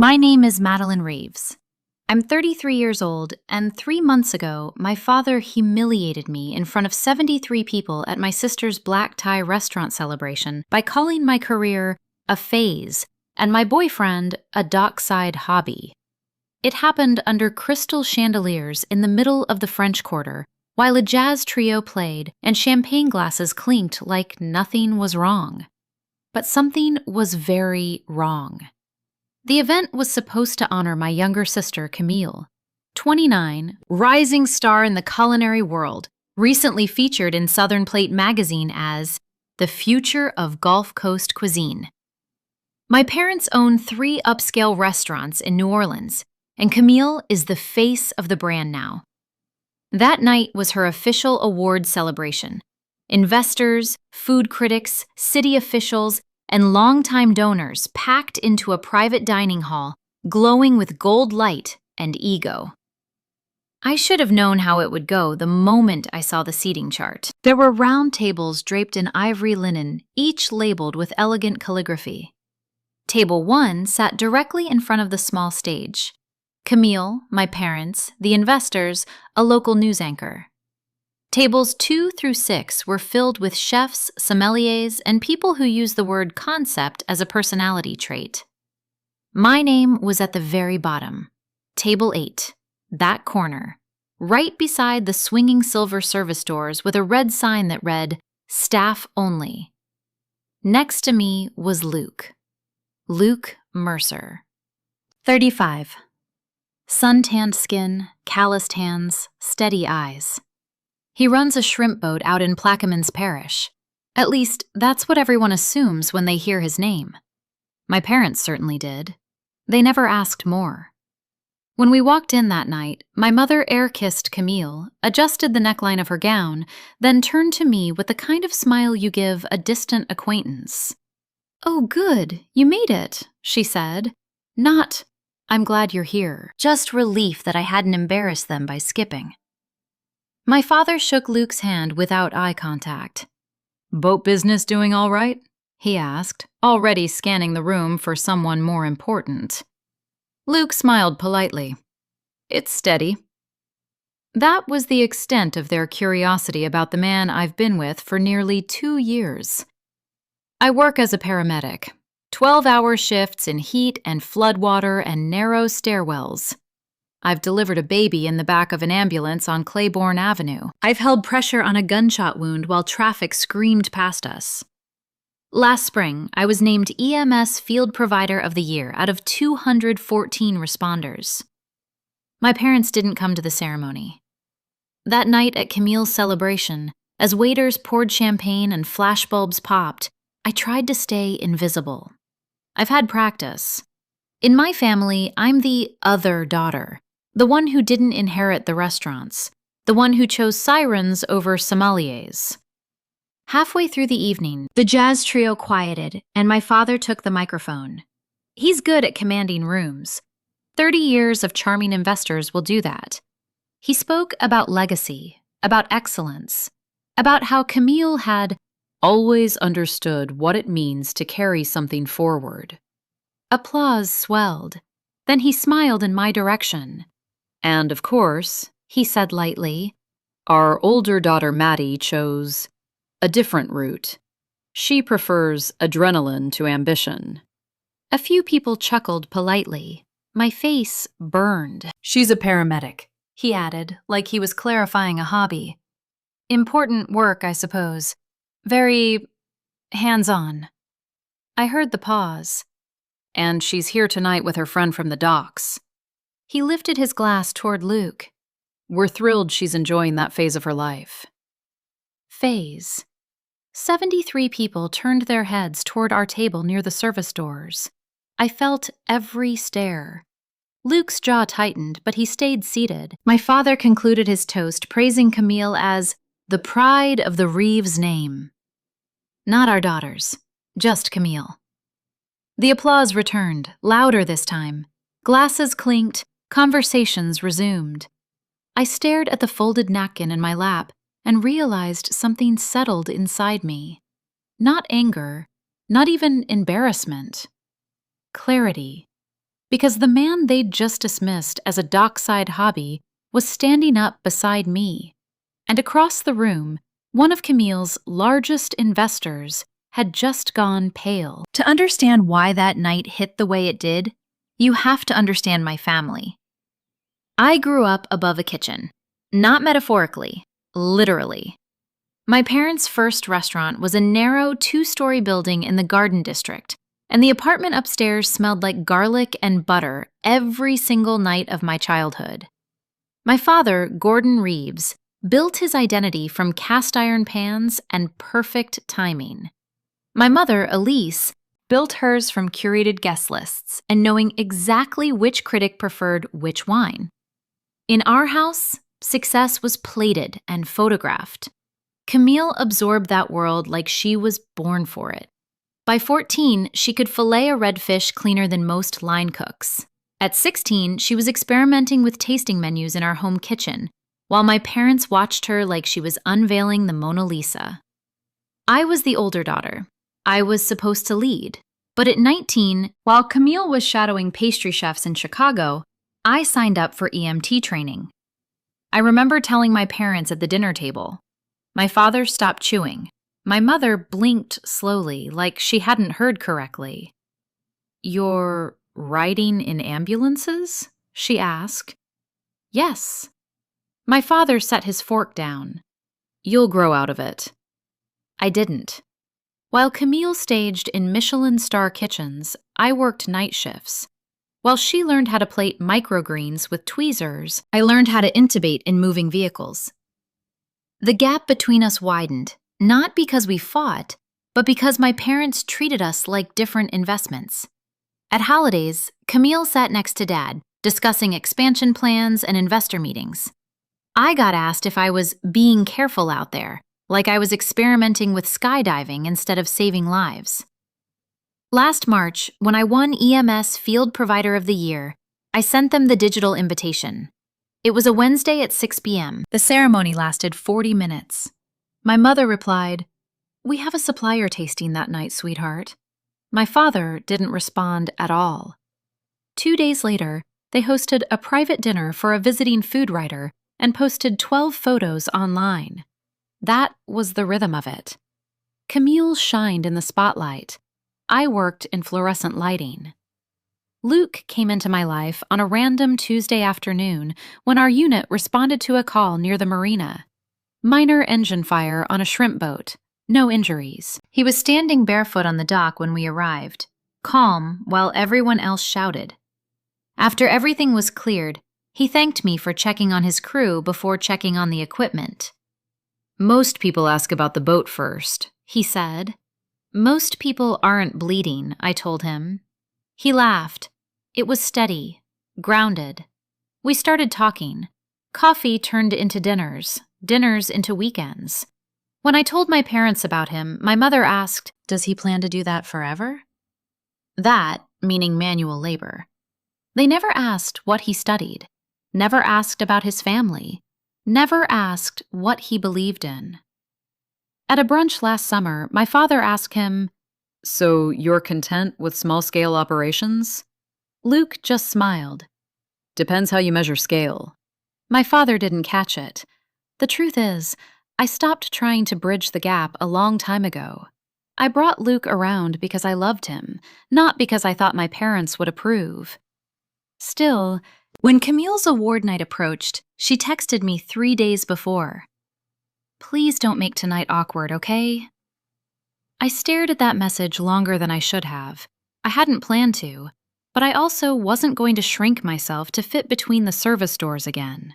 My name is Madeline Reeves. I'm 33 years old, and 3 months ago, my father humiliated me in front of 73 people at my sister's black tie restaurant celebration by calling my career a phase and my boyfriend a dockside hobby. It happened under crystal chandeliers in the middle of the French Quarter, while a jazz trio played and champagne glasses clinked like nothing was wrong. But something was very wrong. The event was supposed to honor my younger sister, Camille, 29, rising star in the culinary world, recently featured in Southern Plate magazine as the future of Gulf Coast cuisine. My parents own 3 upscale restaurants in New Orleans, and Camille is the face of the brand now. That night was her official award celebration. Investors, food critics, city officials, and longtime donors packed into a private dining hall, glowing with gold light and ego. I should have known how it would go the moment I saw the seating chart. There were round tables draped in ivory linen, each labeled with elegant calligraphy. Table 1 sat directly in front of the small stage. Camille, my parents, the investors, a local news anchor. Tables 2 through 6 were filled with chefs, sommeliers, and people who use the word concept as a personality trait. My name was at the very bottom, table 8, that corner, right beside the swinging silver service doors with a red sign that read, "Staff Only." Next to me was Luke Mercer, 35. Suntanned skin, calloused hands, steady eyes. He runs a shrimp boat out in Plaquemines Parish. At least, that's what everyone assumes when they hear his name. My parents certainly did. They never asked more. When we walked in that night, my mother air-kissed Camille, adjusted the neckline of her gown, then turned to me with the kind of smile you give a distant acquaintance. "Oh, good, you made it," she said. Not, "I'm glad you're here," just relief that I hadn't embarrassed them by skipping. My father shook Luke's hand without eye contact. "Boat business doing all right?" he asked, already scanning the room for someone more important. Luke smiled politely. "It's steady." That was the extent of their curiosity about the man I've been with for nearly 2 years. I work as a paramedic, 12-hour shifts in heat and floodwater and narrow stairwells. I've delivered a baby in the back of an ambulance on Claiborne Avenue. I've held pressure on a gunshot wound while traffic screamed past us. Last spring, I was named EMS Field Provider of the Year out of 214 responders. My parents didn't come to the ceremony. That night at Camille's celebration, as waiters poured champagne and flashbulbs popped, I tried to stay invisible. I've had practice. In my family, I'm the other daughter. The one who didn't inherit the restaurants, the one who chose sirens over sommeliers. Halfway through the evening, the jazz trio quieted, and my father took the microphone. He's good at commanding rooms. 30 years of charming investors will do that. He spoke about legacy, about excellence, about how Camille had always understood what it means to carry something forward. Applause swelled. Then he smiled in my direction. "And of course," he said lightly, "our older daughter Maddie chose a different route. She prefers adrenaline to ambition." A few people chuckled politely. My face burned. "She's a paramedic," he added, like he was clarifying a hobby. "Important work, I suppose. Very hands-on." I heard the pause. "And she's here tonight with her friend from the docks." He lifted his glass toward Luke. "We're thrilled she's enjoying that phase of her life." Phase. 73 people turned their heads toward our table near the service doors. I felt every stare. Luke's jaw tightened, but he stayed seated. My father concluded his toast praising Camille as the pride of the Reeves name. Not our daughters, just Camille. The applause returned, louder this time. Glasses clinked, conversations resumed. I stared at the folded napkin in my lap and realized something settled inside me. Not anger, not even embarrassment. Clarity. because the man they'd just dismissed as a dockside hobby was standing up beside me, and across the room, one of Camille's largest investors had just gone pale. To understand why that night hit the way it did, you have to understand my family. I grew up above a kitchen, not metaphorically, literally. My parents' first restaurant was a narrow 2-story building in the Garden District, and the apartment upstairs smelled like garlic and butter every single night of my childhood. My father, Gordon Reeves, built his identity from cast iron pans and perfect timing. My mother, Elise, built hers from curated guest lists and knowing exactly which critic preferred which wine. In our house, success was plated and photographed. Camille absorbed that world like she was born for it. By 14, she could fillet a redfish cleaner than most line cooks. At 16, she was experimenting with tasting menus in our home kitchen, while my parents watched her like she was unveiling the Mona Lisa. I was the older daughter. I was supposed to lead. But at 19, while Camille was shadowing pastry chefs in Chicago, I signed up for EMT training. I remember telling my parents at the dinner table. My father stopped chewing. My mother blinked slowly, like she hadn't heard correctly. "You're riding in ambulances?" she asked. "Yes." My father set his fork down. "You'll grow out of it." I didn't. While Camille staged in Michelin-star kitchens, I worked night shifts. While she learned how to plate microgreens with tweezers, I learned how to intubate in moving vehicles. The gap between us widened, not because we fought, but because my parents treated us like different investments. At holidays, Camille sat next to Dad, discussing expansion plans and investor meetings. I got asked if I was being careful out there, like I was experimenting with skydiving instead of saving lives. Last March, when I won EMS Field Provider of the Year, I sent them the digital invitation. It was a Wednesday at 6 p.m. The ceremony lasted 40 minutes. My mother replied, "We have a supplier tasting that night, sweetheart." My father didn't respond at all. 2 days later, they hosted a private dinner for a visiting food writer and posted 12 photos online. That was the rhythm of it. Camille shined in the spotlight. I worked in fluorescent lighting. Luke came into my life on a random Tuesday afternoon when our unit responded to a call near the marina. Minor engine fire on a shrimp boat. No injuries. He was standing barefoot on the dock when we arrived, calm while everyone else shouted. After everything was cleared, he thanked me for checking on his crew before checking on the equipment. "Most people ask about the boat first," he said. "Most people aren't bleeding," I told him. He laughed. It was steady, grounded. We started talking. Coffee turned into dinners, dinners into weekends. When I told my parents about him, my mother asked, "Does he plan to do that forever?" That, meaning manual labor. They never asked what he studied, never asked about his family, never asked what he believed in. At a brunch last summer, my father asked him, "So you're content with small-scale operations?" Luke just smiled. "Depends how you measure scale." My father didn't catch it. The truth is, I stopped trying to bridge the gap a long time ago. I brought Luke around because I loved him, not because I thought my parents would approve. Still, when Camille's award night approached, she texted me 3 days before. "Please don't make tonight awkward, okay?" I stared at that message longer than I should have. I hadn't planned to, but I also wasn't going to shrink myself to fit between the service doors again.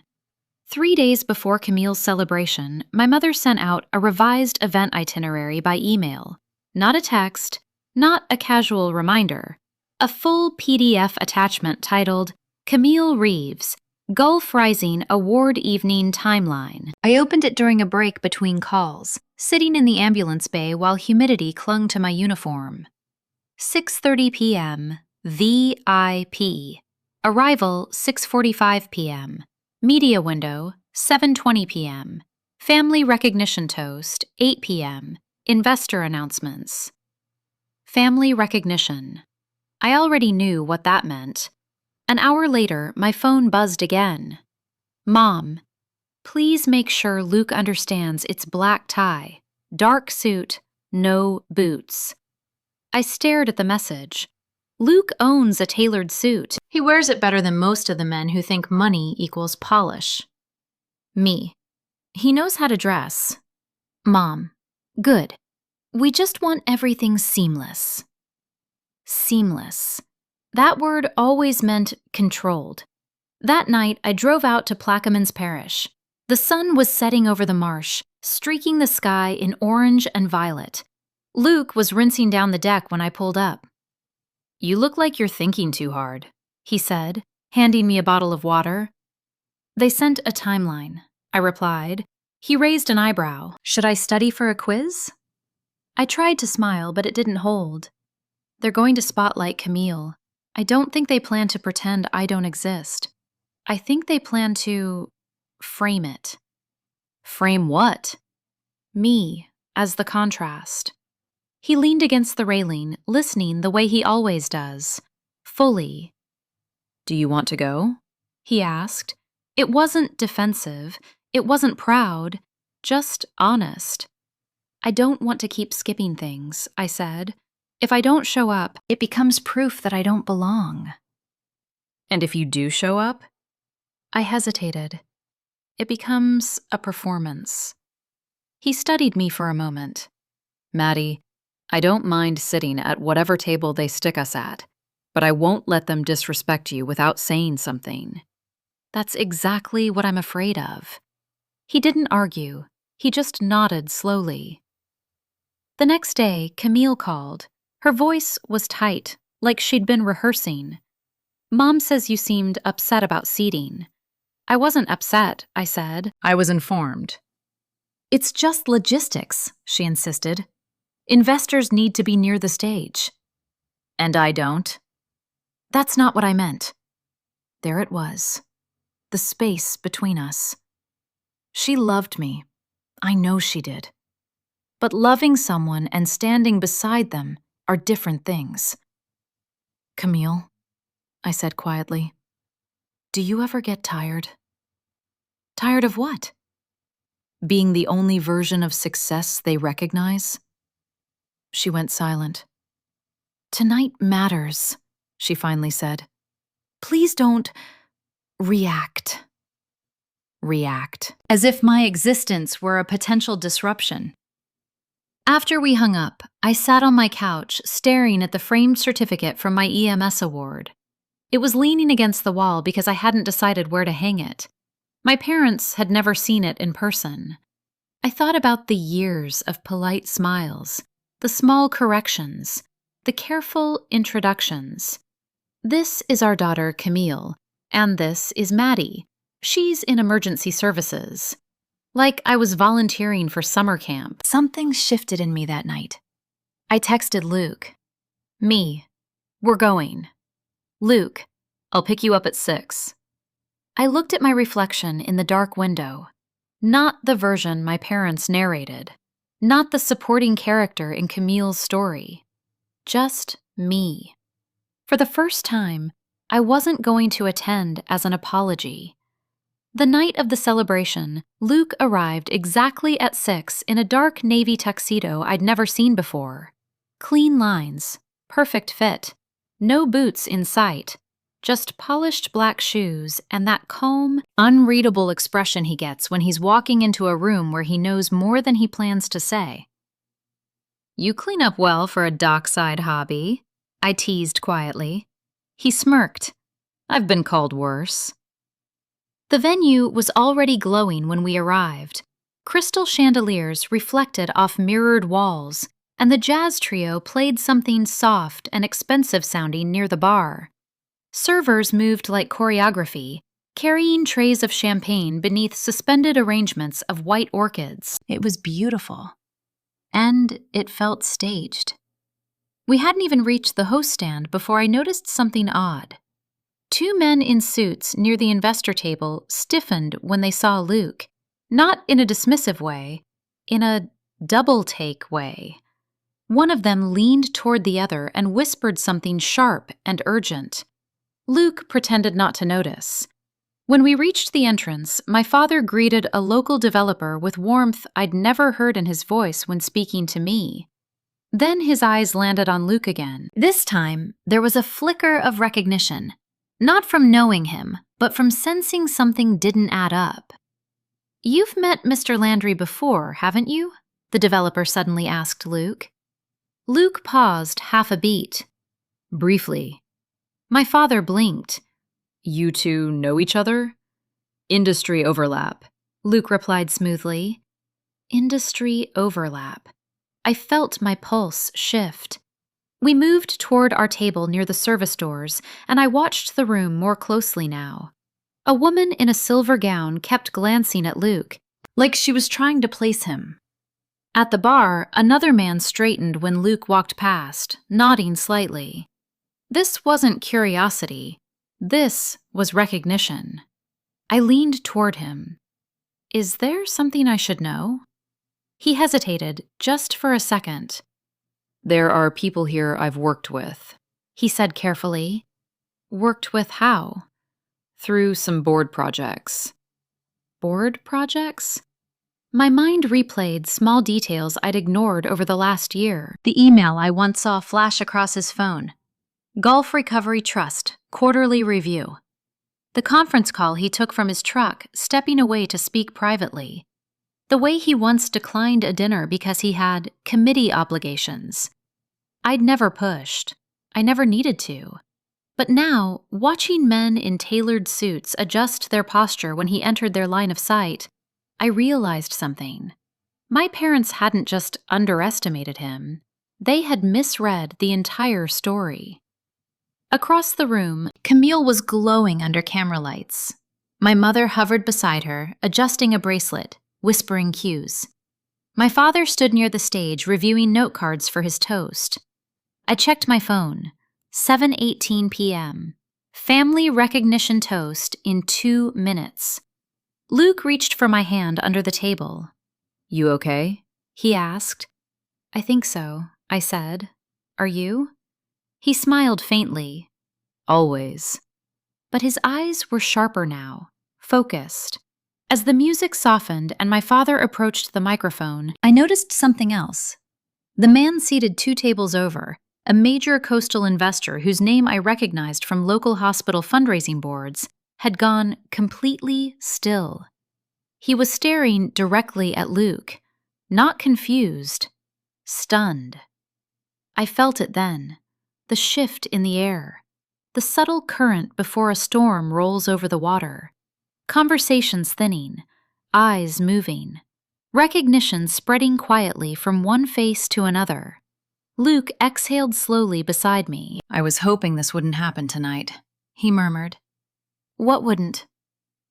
3 days before Camille's celebration, my mother sent out a revised event itinerary by email. Not a text, not a casual reminder. A full PDF attachment titled, "Camille Reeves, Gulf Rising Award Evening Timeline." I opened it during a break between calls, sitting in the ambulance bay while humidity clung to my uniform. 6:30 p.m., VIP. Arrival 6:45 p.m. Media window 7:20 p.m. Family recognition toast 8 p.m. Investor announcements. Family recognition. I already knew what that meant. An hour later, my phone buzzed again. Mom, please make sure Luke understands it's black tie, dark suit, no boots. I stared at the message. Luke owns a tailored suit. He wears it better than most of the men who think money equals polish. Me. He knows how to dress. Mom. Good. We just want everything seamless. Seamless. That word always meant controlled. That night, I drove out to Plaquemines Parish. The sun was setting over the marsh, streaking the sky in orange and violet. Luke was rinsing down the deck when I pulled up. You look like you're thinking too hard, he said, handing me a bottle of water. They sent a timeline, I replied. He raised an eyebrow. Should I study for a quiz? I tried to smile, but it didn't hold. They're going to spotlight Camille. I don't think they plan to pretend I don't exist. I think they plan to frame it. Frame what? Me, as the contrast. He leaned against the railing, listening the way he always does, fully. Do you want to go? He asked. It wasn't defensive. It wasn't proud. Just honest. I don't want to keep skipping things, I said. If I don't show up, it becomes proof that I don't belong. And if you do show up? I hesitated. It becomes a performance. He studied me for a moment. Maddie, I don't mind sitting at whatever table they stick us at, but I won't let them disrespect you without saying something. That's exactly what I'm afraid of. He didn't argue. He just nodded slowly. The next day, Camille called. Her voice was tight, like she'd been rehearsing. Mom says you seemed upset about seating. I wasn't upset, I said. I was informed. It's just logistics, she insisted. Investors need to be near the stage. And I don't. That's not what I meant. There it was. The space between us. She loved me. I know she did. But loving someone and standing beside them are different things. Camille, I said quietly, do you ever get tired? Tired of what? Being the only version of success they recognize? She went silent. Tonight matters, she finally said. Please don't react. React. As if my existence were a potential disruption. After we hung up, I sat on my couch staring at the framed certificate from my EMS award. It was leaning against the wall because I hadn't decided where to hang it. My parents had never seen it in person. I thought about the years of polite smiles, the small corrections, the careful introductions. This is our daughter, Camille, and this is Maddie. She's in emergency services. Like I was volunteering for summer camp. Something shifted in me that night. I texted Luke. Me. We're going. Luke. I'll pick you up at 6. I looked at my reflection in the dark window. Not the version my parents narrated. Not the supporting character in Camille's story. Just me. For the first time, I wasn't going to attend as an apology. The night of the celebration, Luke arrived exactly at 6 in a dark navy tuxedo I'd never seen before. Clean lines, perfect fit, no boots in sight, just polished black shoes and that calm, unreadable expression he gets when he's walking into a room where he knows more than he plans to say. You clean up well for a dockside hobby, I teased quietly. He smirked. I've been called worse. The venue was already glowing when we arrived. Crystal chandeliers reflected off mirrored walls, and the jazz trio played something soft and expensive-sounding near the bar. Servers moved like choreography, carrying trays of champagne beneath suspended arrangements of white orchids. It was beautiful. And it felt staged. We hadn't even reached the host stand before I noticed something odd. 2 men in suits near the investor table stiffened when they saw Luke, not in a dismissive way, in a double-take way. One of them leaned toward the other and whispered something sharp and urgent. Luke pretended not to notice. When we reached the entrance, my father greeted a local developer with warmth I'd never heard in his voice when speaking to me. Then his eyes landed on Luke again. This time, there was a flicker of recognition, not from knowing him, but from sensing something didn't add up. "You've met Mr. Landry before, haven't you?" the developer suddenly asked Luke. Luke paused half a beat. "Briefly." My father blinked. "You two know each other?" "Industry overlap," Luke replied smoothly. Industry overlap. I felt my pulse shift. We moved toward our table near the service doors, and I watched the room more closely now. A woman in a silver gown kept glancing at Luke, like she was trying to place him. At the bar, another man straightened when Luke walked past, nodding slightly. This wasn't curiosity. This was recognition. I leaned toward him. "Is there something I should know?" He hesitated just for a second. "There are people here I've worked with," he said carefully. "Worked with how?" "Through some board projects." Board projects? My mind replayed small details I'd ignored over the last year. The email I once saw flash across his phone. Gulf Recovery Trust, quarterly review. The conference call he took from his truck, stepping away to speak privately. The way he once declined a dinner because he had committee obligations. I'd never pushed. I never needed to. But now, watching men in tailored suits adjust their posture when he entered their line of sight, I realized something. My parents hadn't just underestimated him. They had misread the entire story. Across the room, Camille was glowing under camera lights. My mother hovered beside her, adjusting a bracelet, whispering cues. My father stood near the stage, reviewing note cards for his toast. I checked my phone. 7:18 p.m. Family recognition toast in 2 minutes. Luke reached for my hand under the table. "You okay?" he asked. "I think so," I said. "Are you?" He smiled faintly. "Always." But his eyes were sharper now, focused. As the music softened and my father approached the microphone, I noticed something else. The man seated 2 tables over, a major coastal investor whose name I recognized from local hospital fundraising boards, had gone completely still. He was staring directly at Luke, not confused, stunned. I felt it then, the shift in the air, the subtle current before a storm rolls over the water. Conversations thinning, eyes moving, recognition spreading quietly from one face to another. Luke exhaled slowly beside me. "I was hoping this wouldn't happen tonight," he murmured. "What wouldn't?"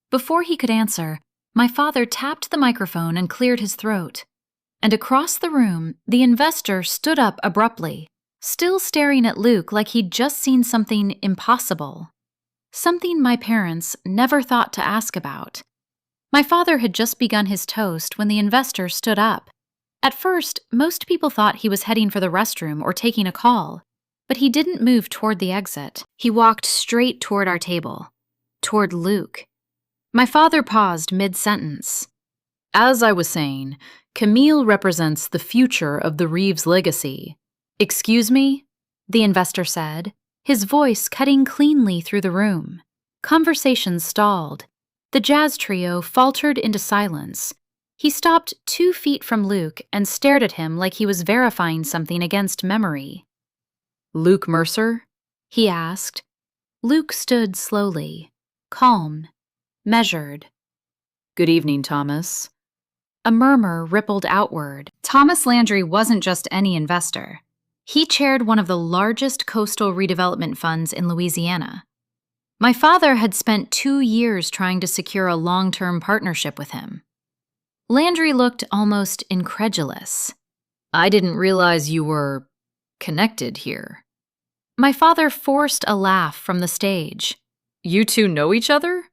Before he could answer, my father tapped the microphone and cleared his throat. And across the room, the investor stood up abruptly, still staring at Luke like he'd just seen something impossible. Something my parents never thought to ask about. My father had just begun his toast when the investor stood up. At first, most people thought he was heading for the restroom or taking a call, but he didn't move toward the exit. He walked straight toward our table, toward Luke. My father paused mid-sentence. "As I was saying, Camille represents the future of the Reeves legacy." "Excuse me?" the investor said, his voice cutting cleanly through the room. Conversation stalled. The jazz trio faltered into silence. He stopped 2 feet from Luke and stared at him like he was verifying something against memory. "Luke Mercer?" he asked. Luke stood slowly, calm, measured. "Good evening, Thomas." A murmur rippled outward. Thomas Landry wasn't just any investor. He chaired one of the largest coastal redevelopment funds in Louisiana. My father had spent 2 years trying to secure a long-term partnership with him. Landry looked almost incredulous. "I didn't realize you were connected here." My father forced a laugh from the stage. "You two know each other?"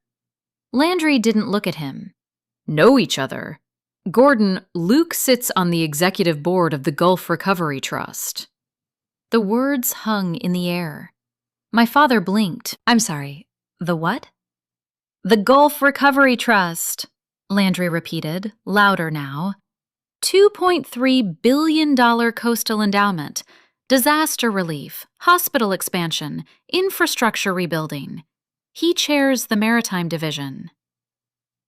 Landry didn't look at him. "Know each other? Gordon, Luke sits on the executive board of the Gulf Recovery Trust." The words hung in the air. My father blinked. I'm sorry, the what? The Gulf Recovery Trust, Landry repeated, louder now. $2.3 billion coastal endowment, disaster relief, hospital expansion, infrastructure rebuilding. He chairs the Maritime Division.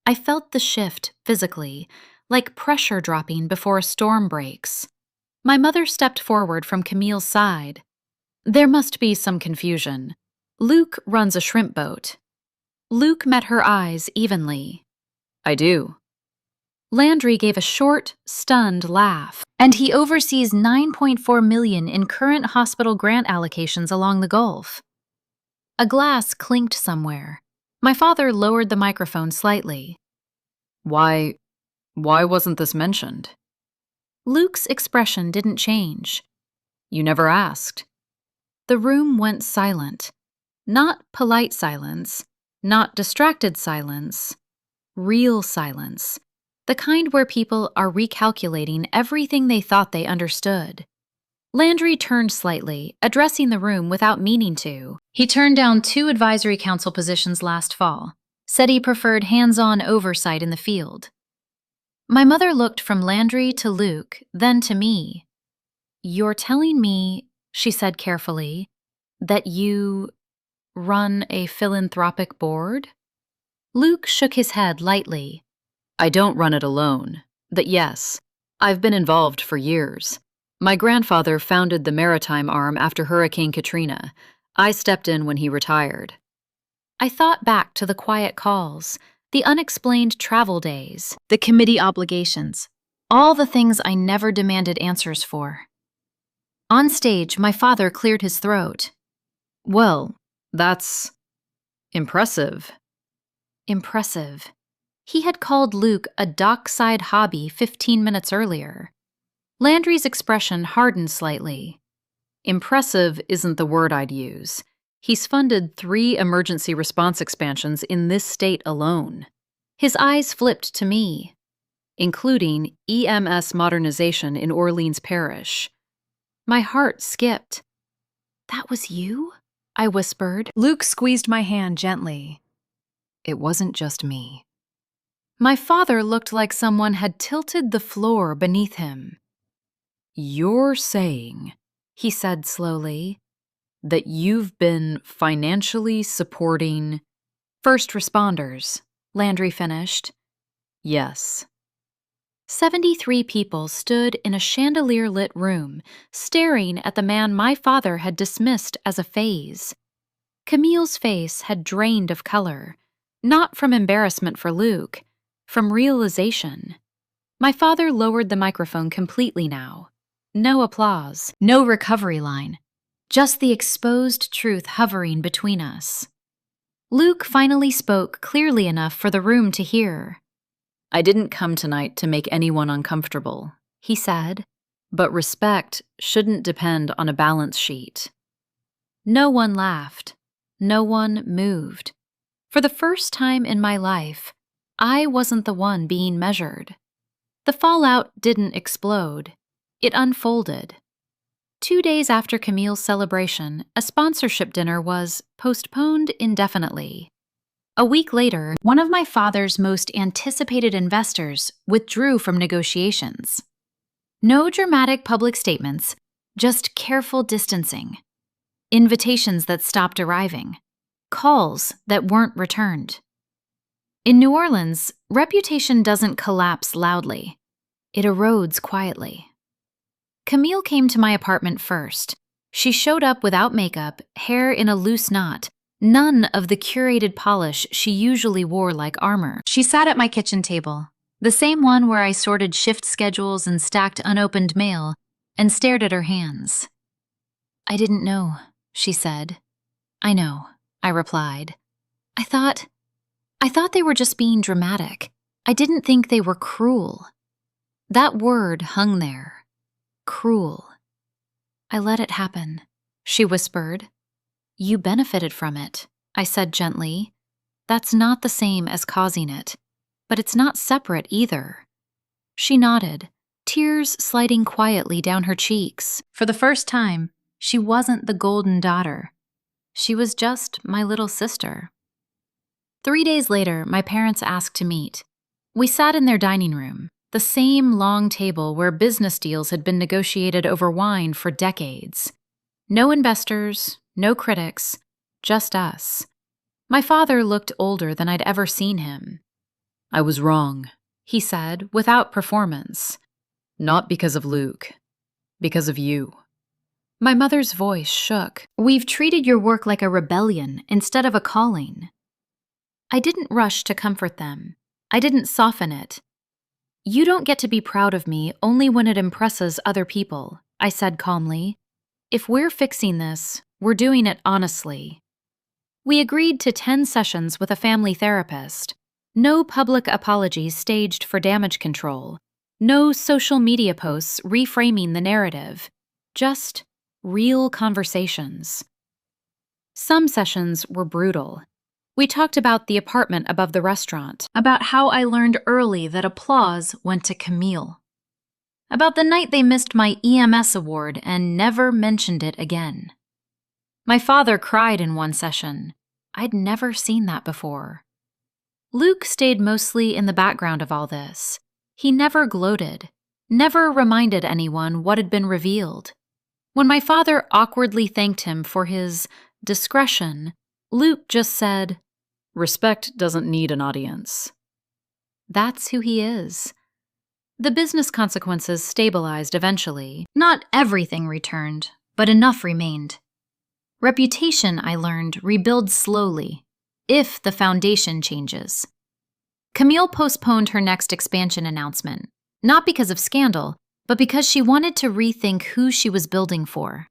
I felt the shift physically, like pressure dropping before a storm breaks. My mother stepped forward from Camille's side. There must be some confusion. Luke runs a shrimp boat. Luke met her eyes evenly. I do. Landry gave a short, stunned laugh. And he oversees $9.4 million in current hospital grant allocations along the Gulf. A glass clinked somewhere. My father lowered the microphone slightly. Why wasn't this mentioned? Luke's expression didn't change. You never asked. The room went silent. Not polite silence, not distracted silence, real silence. The kind where people are recalculating everything they thought they understood. Landry turned slightly, addressing the room without meaning to. He turned down 2 advisory council positions last fall, said he preferred hands-on oversight in the field. My mother looked from Landry to Luke, then to me. You're telling me, she said carefully, that you run a philanthropic board? Luke shook his head lightly. I don't run it alone, but yes, I've been involved for years. My grandfather founded the maritime arm after Hurricane Katrina. I stepped in when he retired. I thought back to the quiet calls, the unexplained travel days, the committee obligations, all the things I never demanded answers for. On stage, my father cleared his throat. Well, that's impressive. Impressive. He had called Luke a dockside hobby 15 minutes earlier. Landry's expression hardened slightly. Impressive isn't the word I'd use. He's funded 3 emergency response expansions in this state alone. His eyes flipped to me, including EMS modernization in Orleans Parish. My heart skipped. That was you? I whispered. Luke squeezed my hand gently. It wasn't just me. My father looked like someone had tilted the floor beneath him. You're saying, he said slowly, that you've been financially supporting first responders, Landry finished. Yes. 73 people stood in a chandelier-lit room, staring at the man my father had dismissed as a phase. Camille's face had drained of color, not from embarrassment for Luke, from realization. My father lowered the microphone completely now. No applause, no recovery line, just the exposed truth hovering between us. Luke finally spoke clearly enough for the room to hear. I didn't come tonight to make anyone uncomfortable, he said, but respect shouldn't depend on a balance sheet. No one laughed. No one moved. For the first time in my life, I wasn't the one being measured. The fallout didn't explode. It unfolded. 2 days after Camille's celebration, a sponsorship dinner was postponed indefinitely. A week later, one of my father's most anticipated investors withdrew from negotiations. No dramatic public statements, just careful distancing. Invitations that stopped arriving. Calls that weren't returned. In New Orleans, reputation doesn't collapse loudly. It erodes quietly. Camille came to my apartment first. She showed up without makeup, hair in a loose knot, none of the curated polish she usually wore like armor. She sat at my kitchen table, the same one where I sorted shift schedules and stacked unopened mail, and stared at her hands. I didn't know, she said. I know, I replied. I thought they were just being dramatic. I didn't think they were cruel. That word hung there. Cruel. I let it happen, she whispered. You benefited from it, I said gently. That's not the same as causing it, but it's not separate either. She nodded, tears sliding quietly down her cheeks. For the first time, she wasn't the golden daughter. She was just my little sister. 3 days later, my parents asked to meet. We sat in their dining room, the same long table where business deals had been negotiated over wine for decades. No investors, no critics, just us. My father looked older than I'd ever seen him. "I was wrong," he said, without performance. "Not because of Luke, because of you." My mother's voice shook. "We've treated your work like a rebellion instead of a calling." I didn't rush to comfort them. I didn't soften it. "You don't get to be proud of me only when it impresses other people," I said calmly. "If we're fixing this, we're doing it honestly." We agreed to 10 sessions with a family therapist. No public apologies staged for damage control. No social media posts reframing the narrative. Just real conversations. Some sessions were brutal. We talked about the apartment above the restaurant, about how I learned early that applause went to Camille, about the night they missed my EMS award and never mentioned it again. My father cried in one session. I'd never seen that before. Luke stayed mostly in the background of all this. He never gloated, never reminded anyone what had been revealed. When my father awkwardly thanked him for his discretion, Luke just said, "Respect doesn't need an audience." That's who he is. The business consequences stabilized eventually. Not everything returned, but enough remained. Reputation, I learned, rebuilds slowly, if the foundation changes. Camille postponed her next expansion announcement, not because of scandal, but because she wanted to rethink who she was building for.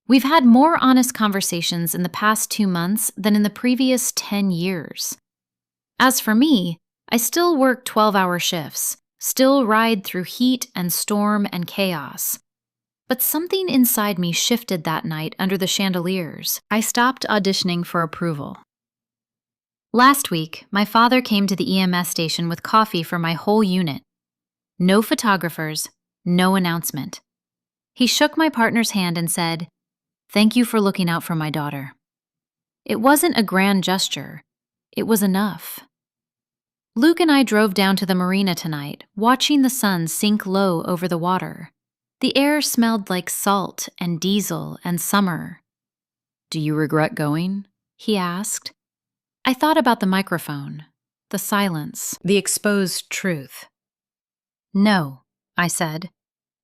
We've had more honest conversations in the past 2 months than in the previous 10 years. As for me, I still work 12-hour shifts, still ride through heat and storm and chaos. But something inside me shifted that night under the chandeliers. I stopped auditioning for approval. Last week, my father came to the EMS station with coffee for my whole unit. No photographers, no announcement. He shook my partner's hand and said, "Thank you for looking out for my daughter." It wasn't a grand gesture. It was enough. Luke and I drove down to the marina tonight, watching the sun sink low over the water. The air smelled like salt and diesel and summer. "Do you regret going?" he asked. I thought about the microphone, the silence, the exposed truth. "No," I said,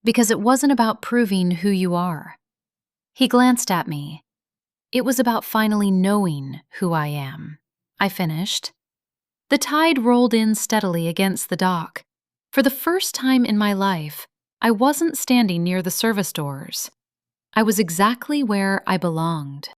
"because it wasn't about proving who you are." He glanced at me. "It was about finally knowing who I am," I finished. The tide rolled in steadily against the dock. For the first time in my life, I wasn't standing near the service doors. I was exactly where I belonged.